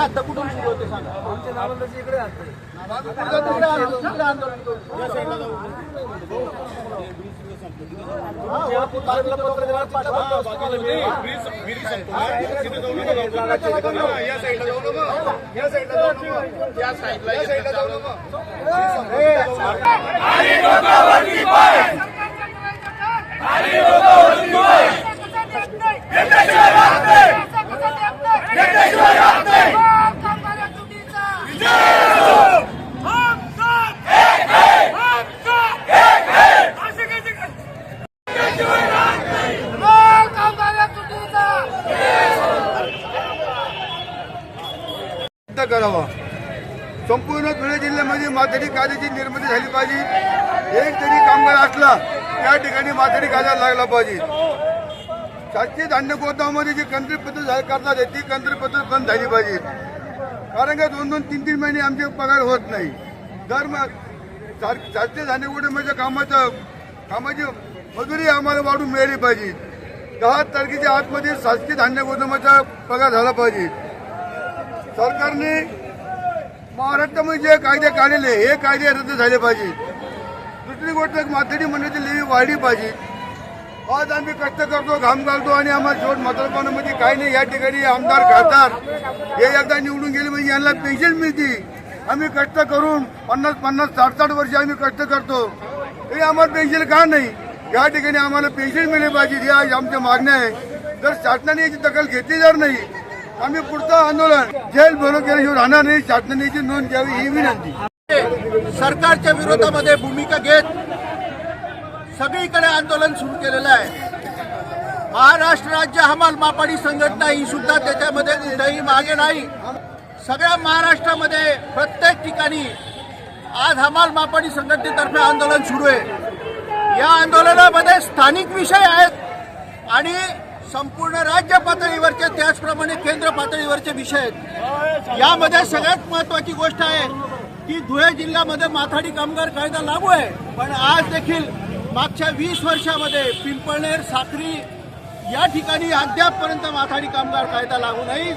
आता कुठून सुरू होते सांगा. आमच्या नावाचं इकडे असते. करावा. संपूर्ण धुळे जिल्ह्यामध्ये माथाडी कायद्याची निर्मिती झाली पाहिजे. एक जरी कामगार असला त्या ठिकाणी माथाडी कायदा लागला पाहिजे. शासकीय धान्य गोदामामध्ये जी कंत्री पद्धत करतात ती कंत्री पद्धत बंद झाली पाहिजे. कारण का 2-2, 3-3 महिने आमचे पगार होत नाही. दर शासकीय धान्य गोदामाच्या कामाची मजुरी आम्हाला वाढून मिळाली पाहिजे. 10 तारखेच्या आतमध्ये शासकीय धान्य गोदामाचा पगार झाला पाहिजे. सरकारने महाराष्ट्रामध्ये जे कायदे काढले हे कायदे रद्द झाले पाहिजे. दुसरी गोष्ट माथाडी मंडळाची लेवी वाढली पाहिजे. आज आम्ही कष्ट करतो, घाम घालतो आणि आम्हाला शेवट म्हातारपणामध्ये काही नाही. या ठिकाणी आमदार खासदार हे एकदा निवडून गेले म्हणजे यांना पेन्शन मिळते. आम्ही कष्ट करून 50-50, 60-60 वर्ष आम्ही कष्ट करतो तरी आम्हाला पेन्शन का नाही? या ठिकाणी आम्हाला पेन्शन मिळाली पाहिजे. या आमच्या मागण्या आहे. जर शासनाने याची दखल घेतली जर नाही आम्ही पुढचं आंदोलन जेल भरो केल्याशिवाय राहणार नाही. शासनाने याची नोंद घ्यावी ही विनंती. सरकारच्या विरोधामध्ये भूमिका घेत सगळीकडे आंदोलन सुरू केलेलं आहे. महाराष्ट्र राज्य हमाल मापाडी संघटना ही सुद्धा त्याच्यामध्ये कुठेही मागे नाही. सगळ्या महाराष्ट्रामध्ये प्रत्येक ठिकाणी आज हमाल मापाडी संघटनेतर्फे आंदोलन सुरू आहे. या आंदोलनामध्ये स्थानिक विषय आहेत आणि संपूर्ण राज्य पातळीवरचे त्याचप्रमाणे केंद्र पातळीवरचे विषय आहेत. यामध्ये सगळ्यात महत्वाची गोष्ट आहे की धुळे जिल्ह्यामध्ये माथाडी कामगार कायदा लागू आहे. पण आज देखील मागच्या 20 वर्षामध्ये पिंपळनेर, साक्री या ठिकाणी अद्यापपर्यंत माथाडी कामगार कायदा लागू नाही.